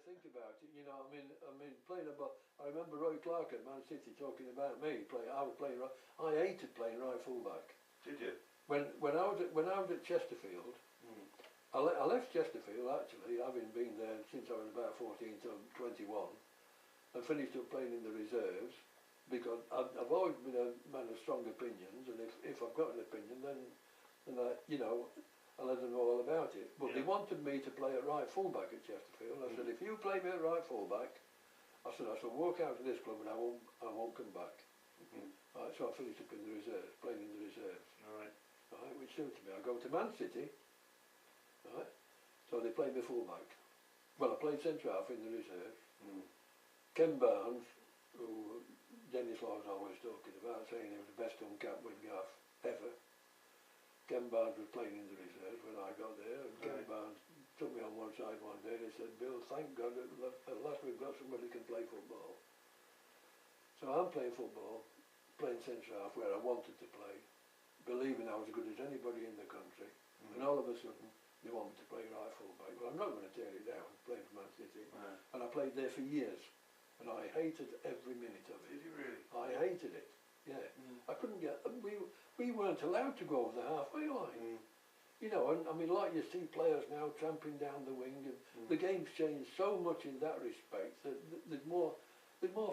think about it, you know, I mean, playing about. I remember Roy Clark at Man City talking about me. I was playing. I hated playing right fullback. Did you? When I was at Chesterfield, I left Chesterfield actually, having been there since I was about 14 to 21, and finished up playing in the reserves, because I've always been a man of strong opinions, and if I've got an opinion, then I, you know, I let them know all about it. But they wanted me to play at right fullback at Chesterfield. I said, if you play me at right fullback, I said walk out of this club and I won't come back. Right, so I finished up in the reserves, playing in the reserves. Right, which suited me. I go to Man City, right, so they played me fullback. Well, I played centre half in the reserves. Ken Barnes, who Dennis Law's always talking about, saying he was the best uncapped wing half ever. Ken Barnes was playing in the reserves when I got there, and Ken Barnes took me on one side one day and he said, Bill, thank God at last we've got somebody who can play football. So I'm playing football, playing centre half where I wanted to play, believing I was as good as anybody in the country, and all of a sudden they want me to play right fullback. Well, I'm not going to tear it down, playing for Man City. And I played there for years, and I hated every minute of it. Did you really? I hated it. Yeah, I couldn't get. We weren't allowed to go over the halfway line. You know, and I mean, like you see players now tramping down the wing, and the game's changed so much in that respect that there's more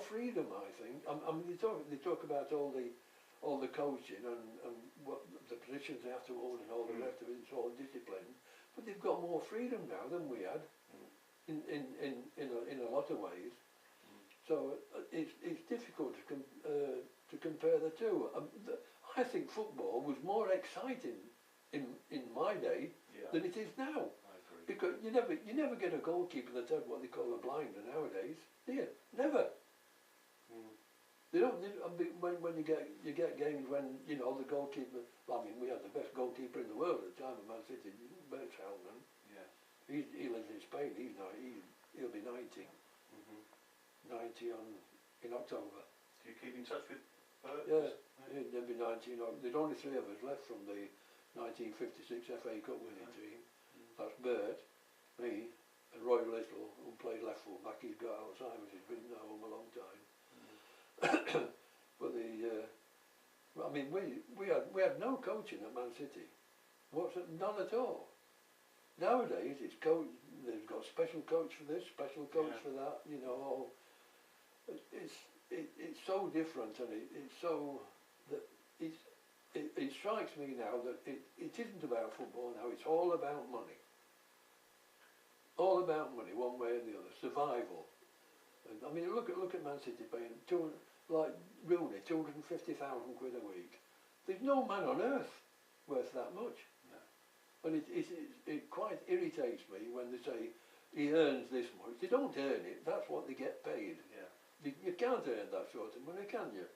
freedom, I think. I mean, they talk about all the coaching and what the positions they have to hold and all the rest of it. It's all discipline, but they've got more freedom now than we had in a lot of ways. So it's difficult to compare the two. I think football was more exciting in my day than it is now. I agree. Because you never get a goalkeeper that has what they call a blinder nowadays, do you? Never. They don't. When you get games when you know the goalkeeper. I mean, we had the best goalkeeper in the world at the time of Man City, Bert Hellman. Yeah. He lives in Spain. He'll be 90. 90 in October. Do you keep in touch with Bert? Yeah, he'll be 90. There's only 3 of us left from the 1956 FA Cup winning team. That's Bert, me, and Roy Little, who played left full back. He's got Alzheimer's. He's been at home a long time. But I mean, we had no coaching at Man City. None at all. Nowadays, it's coach. They've got special coach for this, special coach for that. You know, it's so different, and it's so that it strikes me now that it isn't about football now. It's all about money. All about money, one way or the other. Survival. And, I mean, look at Man City paying like Rooney, 250,000 quid a week. There's no man on earth worth that much. No. And it quite irritates me when they say he earns this much. They don't earn it. That's what they get paid. Yeah. You can't earn that sort of money, can you?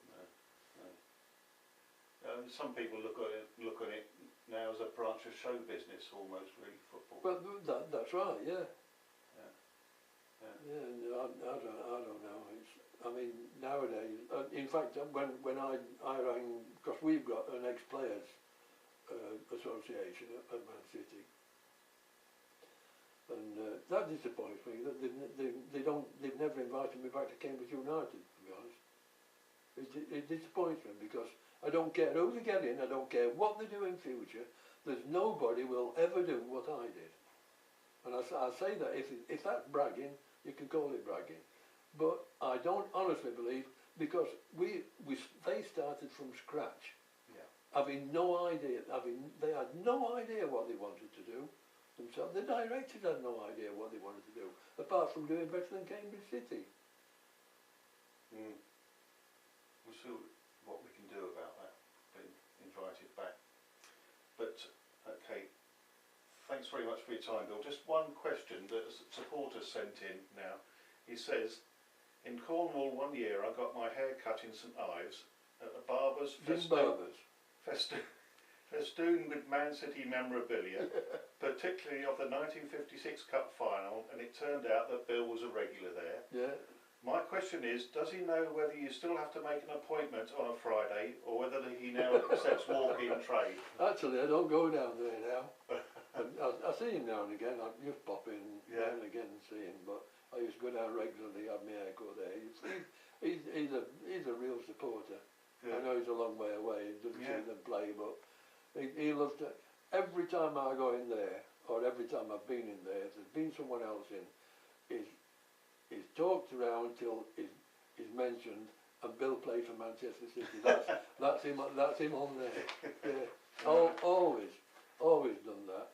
No. Some people look at it now as a branch of show business, almost, really, football. Well, that's right. Yeah. Yeah, I don't know. I mean, nowadays, in fact, when I rang, because we've got an ex-players association at Man City, and that disappoints me that they've never invited me back to Cambridge United, to be honest. It disappoints me because I don't care who they get in, I don't care what they do in future. There's nobody will ever do what I did. And I say that if that's bragging, you can call it bragging. But I don't honestly believe, because they started from scratch, having no idea, they had no idea what they wanted to do themselves. The directors had no idea what they wanted to do, apart from doing better than Cambridge City. We'll see what we can do about that, being invited back. But, okay, thanks very much for your time, Bill. Just one question that a supporter sent in now. He says, in Cornwall one year I got my hair cut in St Ives at a barber's festooned with Man City memorabilia, particularly of the 1956 Cup final, and it turned out that Bill was a regular there. Yeah. My question is, does he know whether you still have to make an appointment on a Friday, or whether he now accepts walk-in trade? Actually, I don't go down there now. I see him now and again. I just pop in now and again and see him, but I used to go down regularly, have my haircut there. He's a real supporter. Yeah. I know he's a long way away, he doesn't Yeah. see them play, but he loves to. Every time I go in there, or every time I've been in there, if there's been someone else in, he's talked around till he's mentioned, and Bill played for Manchester City. That's him on there. Yeah. Always done that.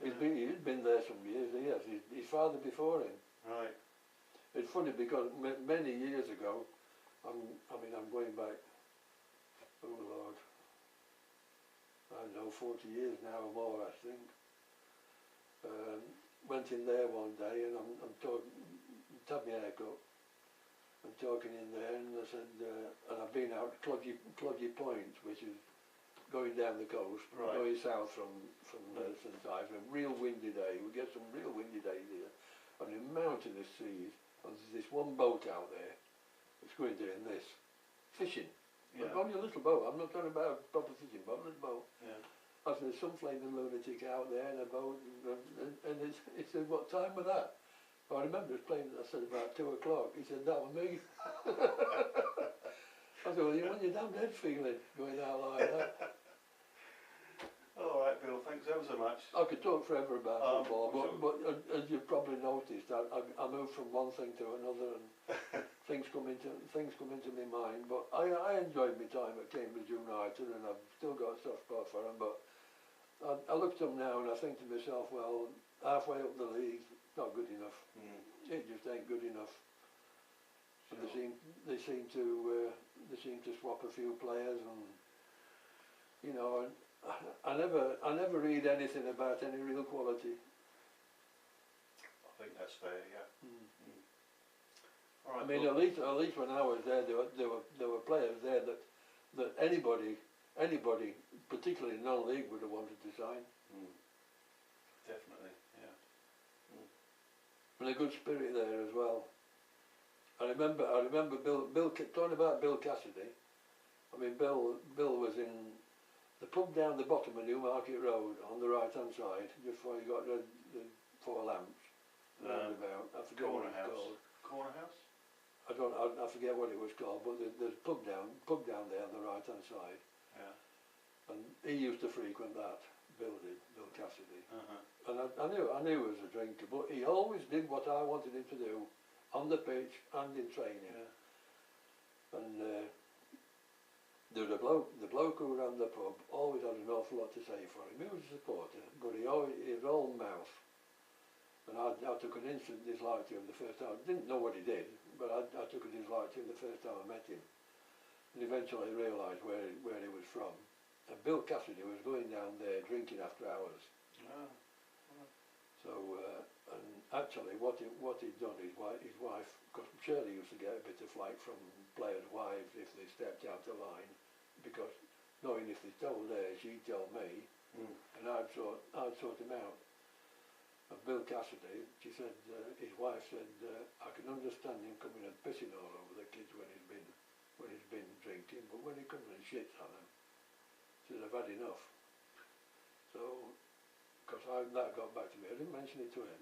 He's been there some years. He has. His father before him. Right. It's funny because many years ago, I'm going back. Oh Lord, I don't know, 40 years now or more, I think. Went in there one day and I'm talking, had my haircut. I'm talking in there and I said, and I've been out to Cloggy Point, which is going down the coast, right. going south from St Ives, a real windy day. We get some real windy days here, and in mountainous seas, and there's this one boat out there that's going doing this, fishing. Yeah. On your little boat, I'm not talking about a proper fishing boat, a little boat. Yeah. I said, there's some flaming lunatic out there in a boat, and he said, what time was that? I remember it playing, I said, about 2 o'clock. He said, that was me. I said, well, when you're damn dead feeling going out like that. All right, Bill, thanks ever so much. I could talk forever about football, sure. but as you've probably noticed, I move from one thing to another, and things come into my mind. But I enjoyed my time at Cambridge United, and I've still got a soft spot for them. But I look at them now and I think to myself, well, halfway up the league, not good enough. It just ain't good enough. Sure. They seem to swap a few players, and you know. I never read anything about any real quality. I think that's fair, yeah. All right, I mean, at least when I was there, there were players there that anybody, particularly non-league, would have wanted to sign. Definitely, yeah. And a good spirit there as well. I remember Bill talking about Bill Cassidy. I mean, Bill was in the pub down the bottom of Newmarket Road on the right hand side, just before you got the 4 lamps roundabout. I forget what it's called. Corner House? I forget what it was called, but there's a pub down there on the right hand side. Yeah. And he used to frequent that, Bill Cassidy. Uh-huh. And I knew he was a drinker, but he always did what I wanted him to do, on the pitch and in training. Yeah. And there was the bloke who ran the pub always had an awful lot to say for him. He was a supporter, but he was all mouth. And I took an instant dislike to him the first time. I didn't know what he did, but I took a dislike to him the first time I met him. And eventually I realised where he was from. And Bill Cassidy was going down there drinking after hours. Oh. So, and actually what he'd done, his wife, because Shirley used to get a bit of flack from players' wives if they stepped out of line, because knowing if they told her, she'd tell me, and I'd sort him out. And Bill Cassidy, she said, his wife said, I can understand him coming and pissing all over the kids when he's been drinking, but when he comes and shits on them, she said, I've had enough. So, because that got back to me, I didn't mention it to him,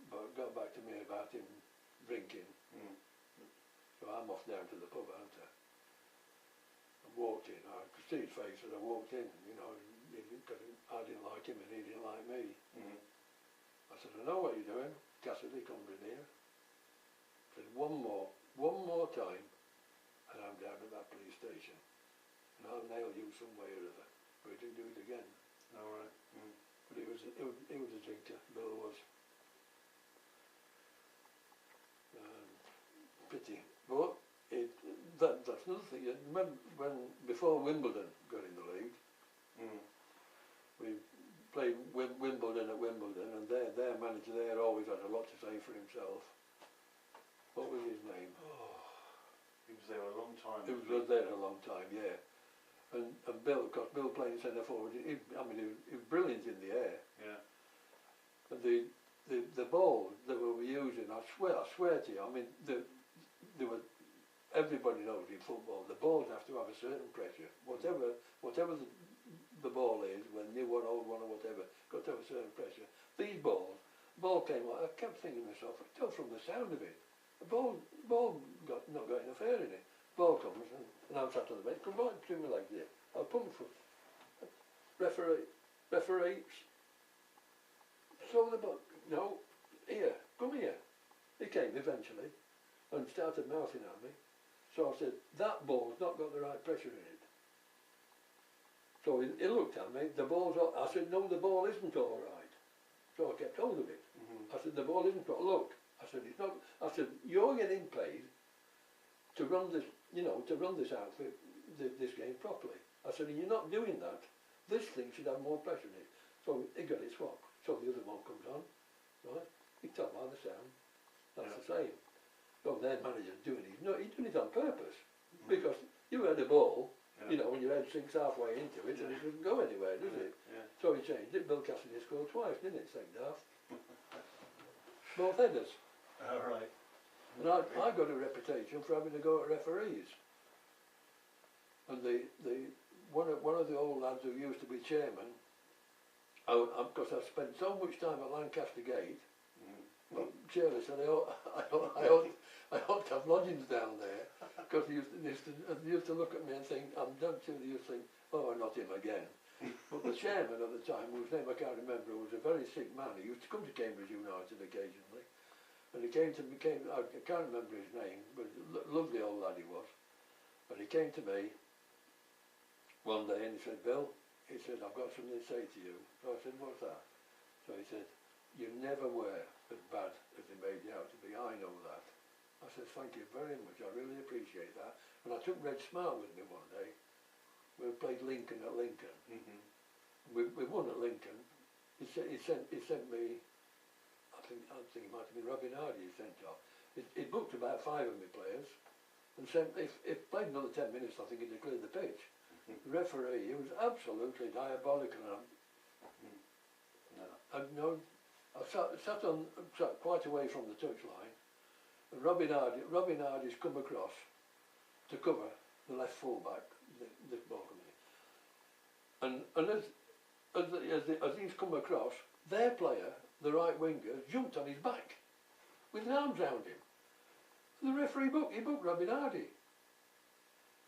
but it got back to me about him drinking. So I'm off down to the pub, aren't I? I walked in, I could see his face as I walked in, you know, because I didn't like him and he didn't like me. I said, I know what you're doing. Cassidy comes in here. I said, one more time, and I'm down at that police station. And I'll nail you some way or other. But he didn't do it again. All right. But he was a drinker, Bill was. Pity. But that's another thing. Remember before Wimbledon got in the league, we played Wimbledon at Wimbledon, and their manager there always had a lot to say for himself. What was his name? He was there a long time. He was there a long time, yeah. And Bill, because Bill playing centre forward, he was brilliant in the air. Yeah. And the ball that we were using, I swear to you, I mean, everybody knows in football, the balls have to have a certain pressure. Whatever the ball is, when new one, old one or whatever, got to have a certain pressure. These balls, ball came out, I kept thinking to myself, I tell from the sound of it, the ball not got enough air in it. Ball comes and I'm sat on the bench, come right between my legs here. I'll put my foot. Referee, throw the ball, no, here, come here. He came eventually and started mouthing at me. So I said, that ball's not got the right pressure in it. So he looked at me, the ball's all, I said, no, the ball isn't all right. So I kept hold of it. I said, the ball isn't all, look. I said, it's not, I said, you're getting paid to run this, to run this outfit, this game properly. I said, and you're not doing that. This thing should have more pressure in it. So he got it swap. So the other one comes on, right? You can tell by the sound. That's the same. So their manager's doing it. No, he's doing it on purpose. Because you had a ball, when your head sinks halfway into it and it doesn't go anywhere, does it? So he changed it. Bill Cassidy scored twice, didn't it, second half? Both headers. All right. And I got a reputation for having to go at referees. And one of the old lads who used to be chairman, because I spent so much time at Lancaster Gate, well, chairman said I ought to have lodgings down there, because they used to look at me and think, I'm done too. They used to think, oh, not him again. But the chairman at the time, whose name I can't remember, was a very sick man. He used to come to Cambridge United occasionally. And he came, I can't remember his name, but lovely old lad he was. And he came to me one day and he said, Bill, he said, I've got something to say to you. So I said, what's that? So he said, you never were as bad as they made you out to be, I know that. I said, thank you very much, I really appreciate that. And I took Red Smart with me one day. We played Lincoln at Lincoln. We won at Lincoln. He sent me, I think it might have been Robin Hardy he sent off. He booked about 5 of my players and sent, if played another 10 minutes, I think he'd have cleared the pitch. The referee, he was absolutely diabolical. I sat quite away from the touchline, and Robin Hardy's come across to cover the left full-back, this ball coming in. And as he's come across, their player, the right winger, jumped on his back with his arms round him. The referee booked Robin Hardy.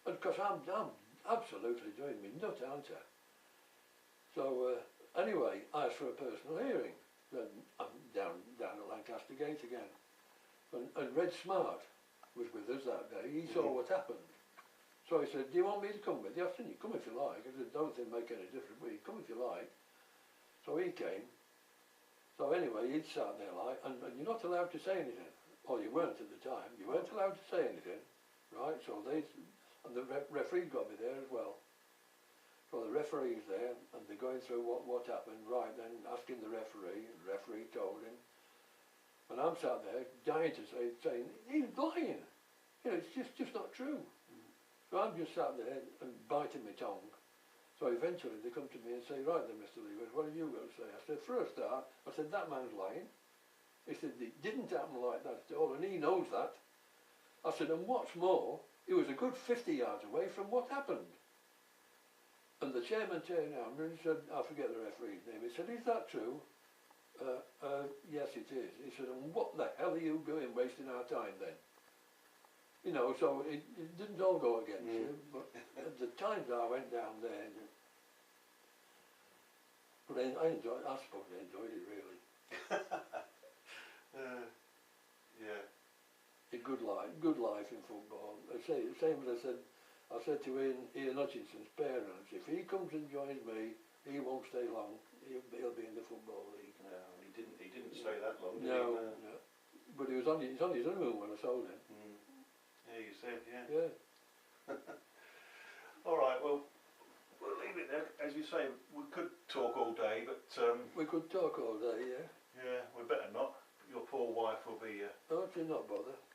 And because I'm absolutely doing me nut, aren't I? So anyway, I asked for a personal hearing. Then I'm down at Lancaster Gate again. And Red Smart was with us that day. He saw what happened. So he said, do you want me to come with you? I said, you come if you like. I said, don't think it make any difference, but you come if you like. So he came. So anyway, he'd sat there like, and you're not allowed to say anything. Or you weren't at the time. You weren't allowed to say anything, right? So and the referee got me there as well. So the referee's there, and they're going through what happened, right then, asking the referee, and the referee told him. And I'm sat there, dying to saying, he's lying. It's just not true. So I'm just sat there and biting my tongue. So eventually they come to me and say, right then, Mr. Leivers, what have you got to say? I said, for a start, I said, that man's lying. He said, it didn't happen like that at all, and he knows that. I said, and what's more, he was a good 50 yards away from what happened. And the chairman turned around and he said, I forget the referee's name, he said, is that true? Yes, it is. He said, and what the hell are you doing wasting our time then? So it didn't all go against you, but at the times I went down there, but I suppose I enjoyed it really. Yeah. A good life in football. Same as I said to Ian Hutchinson's parents, if he comes and joins me, he won't stay long. He'll be in the football league. No, he didn't stay that long. No. But he was on his honeymoon when I sold him. Yeah, you said, yeah. Yeah. All right, well, we'll leave it there. As you say, we could talk all day, but... we could talk all day, yeah. Yeah, we better not. Your poor wife will be... Oh, she'll not bother.